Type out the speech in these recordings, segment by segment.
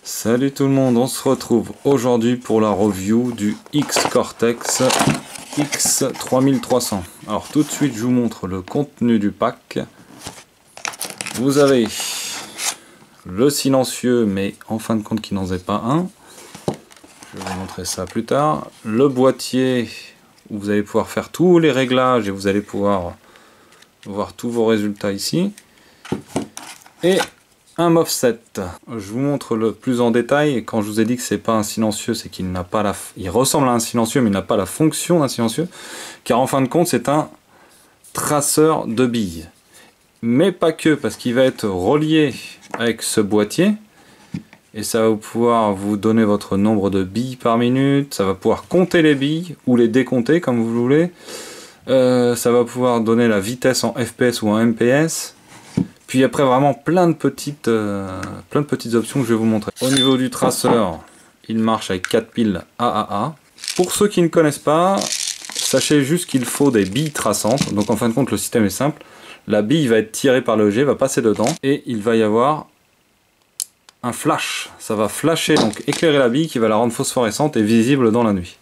Salut tout le monde, on se retrouve aujourd'hui pour la review du X-Cortex X3300. Alors tout de suite je vous montre le contenu du pack. Vous avez le silencieux, mais en fin de compte qui n'en est pas un. Je vais vous montrer ça plus tard. Le boîtier où vous allez pouvoir faire tous les réglages et vous allez pouvoir voir tous vos résultats ici. Et un offset. Je vous montre le plus en détail. Et quand je vous ai dit que c'est pas un silencieux, c'est qu'il n'a pas il ressemble à un silencieux, mais il n'a pas la fonction d'un silencieux, car en fin de compte, c'est un traceur de billes. Mais pas que, parce qu'il va être relié avec ce boîtier. Et ça va pouvoir vous donner votre nombre de billes par minute. Ça va pouvoir compter les billes ou les décompter comme vous voulez. Ça va pouvoir donner la vitesse en FPS ou en MPS. Puis après vraiment plein de petites options que je vais vous montrer. Au niveau du traceur, il marche avec 4 piles AAA. Pour ceux qui ne connaissent pas, sachez juste qu'il faut des billes traçantes. Donc en fin de compte le système est simple. La bille va être tirée par le jet, va passer dedans et il va y avoir un flash. Ça va flasher, donc éclairer la bille qui va la rendre phosphorescente et visible dans la nuit.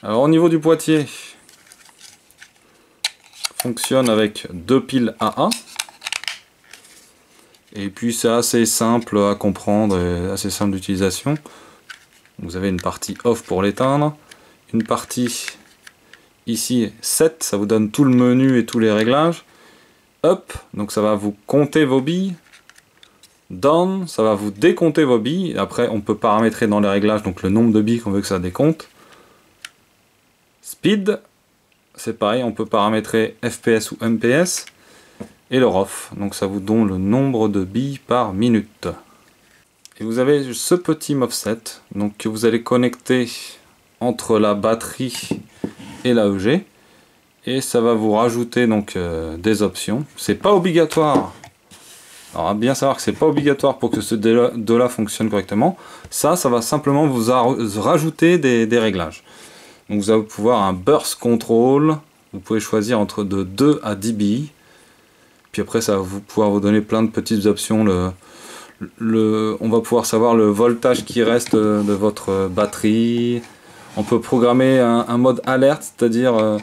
Alors au niveau du boîtier, fonctionne avec 2 piles AA. Et puis c'est assez simple à comprendre et assez simple d'utilisation. Vous avez une partie off pour l'éteindre, une partie ici set, ça vous donne tout le menu et tous les réglages. Up, donc ça va vous compter vos billes. Down, ça va vous décompter vos billes. Après on peut paramétrer dans les réglages donc le nombre de billes qu'on veut que ça décompte. Speed, c'est pareil, on peut paramétrer FPS ou MPS. Et le ROF, donc ça vous donne le nombre de billes par minute. Et vous avez ce petit offset donc que vous allez connecter entre la batterie et la EG. Et ça va vous rajouter donc des options. C'est pas obligatoire. Alors à bien savoir que c'est pas obligatoire pour que ce deux-là fonctionne correctement. Ça va simplement vous rajouter des réglages. Donc vous allez pouvoir un burst control. Vous pouvez choisir entre de 2 à 10 billes. Puis après ça va pouvoir vous donner plein de petites options. On va pouvoir savoir le voltage qui reste de votre batterie. On peut programmer un mode alerte, c'est-à-dire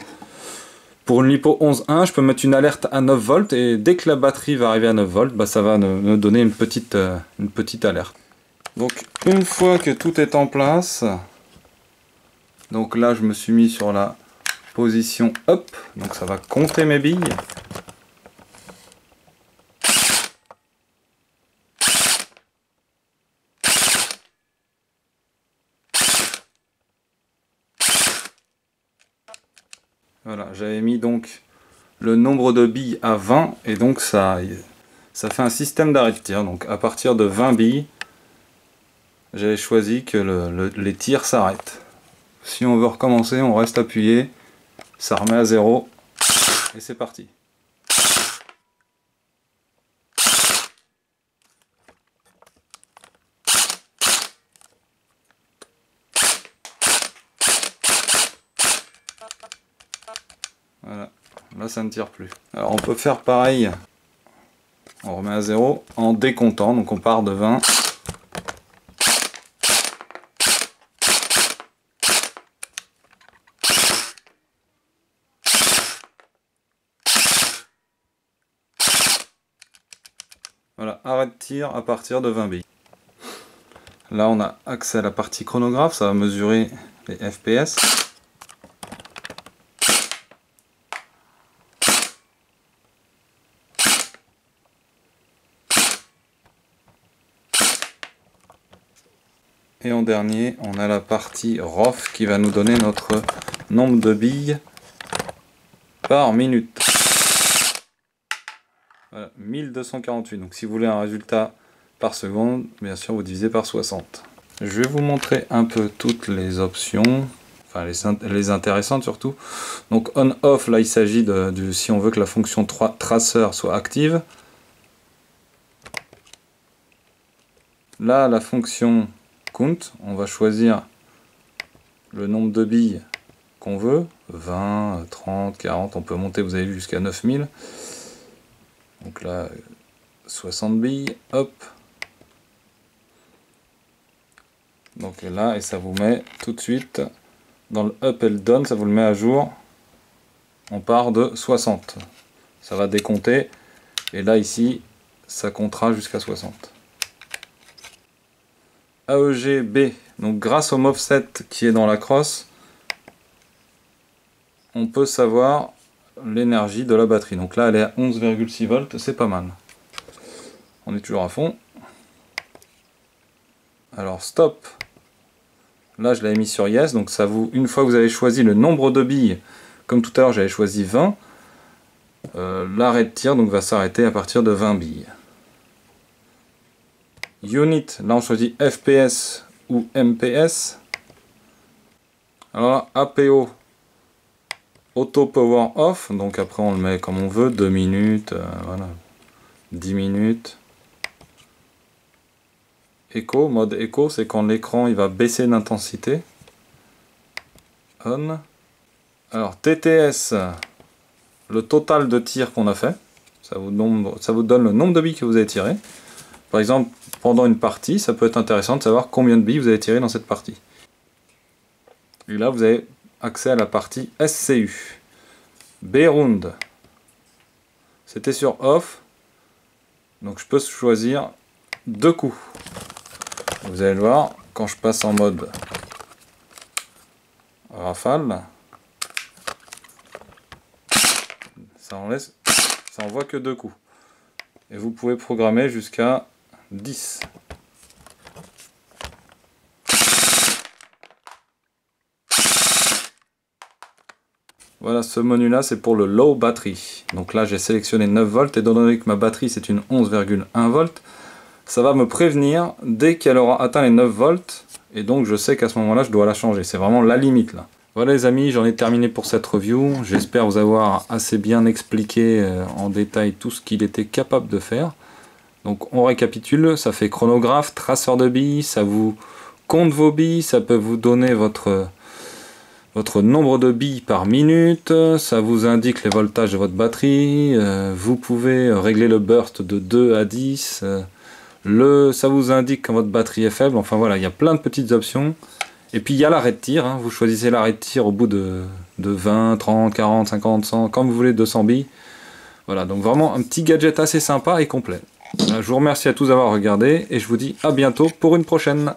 pour une LiPo 11.1, je peux mettre une alerte à 9 volts et dès que la batterie va arriver à 9 volts, bah, ça va me donner une petite alerte. Donc une fois que tout est en place, donc là je me suis mis sur la position up, donc ça va compter mes billes. Voilà, j'avais mis donc le nombre de billes à 20 et donc ça fait un système d'arrêt de tir. Donc à partir de 20 billes, j'avais choisi que les tirs s'arrêtent. Si on veut recommencer, on reste appuyé, ça remet à 0 et c'est parti. Voilà, là ça ne tire plus. Alors on peut faire pareil, on remet à 0 en décomptant, donc on part de 20. Voilà, arrêt de tir à partir de 20 billes. Là on a accès à la partie chronographe, ça va mesurer les FPS. Et en dernier, on a la partie ROF qui va nous donner notre nombre de billes par minute. Voilà, 1248. Donc si vous voulez un résultat par seconde, bien sûr vous divisez par 60. Je vais vous montrer un peu toutes les options, enfin les intéressantes surtout. Donc on-off, là il s'agit si on veut que la fonction traceur soit active. Là la fonction count, on va choisir le nombre de billes qu'on veut. 20, 30, 40, on peut monter, vous avez vu, jusqu'à 9000. Donc là, 60 billes, hop. Donc là, et ça vous met tout de suite dans le up et le down, ça vous le met à jour. On part de 60. Ça va décompter. Et là, ici, ça comptera jusqu'à 60. AEG B. Donc grâce au MOVSET qui est dans la crosse, on peut savoir l'énergie de la batterie. Donc là, elle est à 11,6 volts, c'est pas mal. On est toujours à fond. Alors stop. Là, je l'avais mis sur Yes. Donc ça vous, une fois que vous avez choisi le nombre de billes, comme tout à l'heure, j'avais choisi 20. L'arrêt de tir donc va s'arrêter à partir de 20 billes. Unit, là on choisit FPS ou MPS. Alors là, APO, Auto Power Off, donc après on le met comme on veut, 2 minutes, voilà, 10 minutes. Echo, mode Echo, c'est quand l'écran il va baisser d'intensité. On. Alors TTS, le total de tirs qu'on a fait, ça vous donne le nombre de billes que vous avez tiré. Par exemple, pendant une partie, ça peut être intéressant de savoir combien de billes vous avez tiré dans cette partie. Et là, vous avez accès à la partie SCU. B-Round. C'était sur Off. Donc je peux choisir 2 coups. Vous allez le voir, quand je passe en mode rafale, ça envoie que 2 coups. Et vous pouvez programmer jusqu'à 10. Voilà, ce menu là c'est pour le low battery. Donc là j'ai sélectionné 9 volts et étant donné que ma batterie c'est une 11,1 volts, ça va me prévenir dès qu'elle aura atteint les 9 volts et donc je sais qu'à ce moment là je dois la changer. C'est vraiment la limite là. Voilà les amis, j'en ai terminé pour cette review. J'espère vous avoir assez bien expliqué en détail tout ce qu'il était capable de faire. Donc on récapitule, ça fait chronographe, traceur de billes, ça vous compte vos billes, ça peut vous donner votre nombre de billes par minute, ça vous indique les voltages de votre batterie, vous pouvez régler le burst de 2 à 10, ça vous indique quand votre batterie est faible, enfin voilà, il y a plein de petites options. Et puis il y a l'arrêt de tir, hein. Vous choisissez l'arrêt de tir au bout de 20, 30, 40, 50, 100, comme vous voulez, 200 billes. Voilà, donc vraiment un petit gadget assez sympa et complet. Voilà, je vous remercie à tous d'avoir regardé et je vous dis à bientôt pour une prochaine.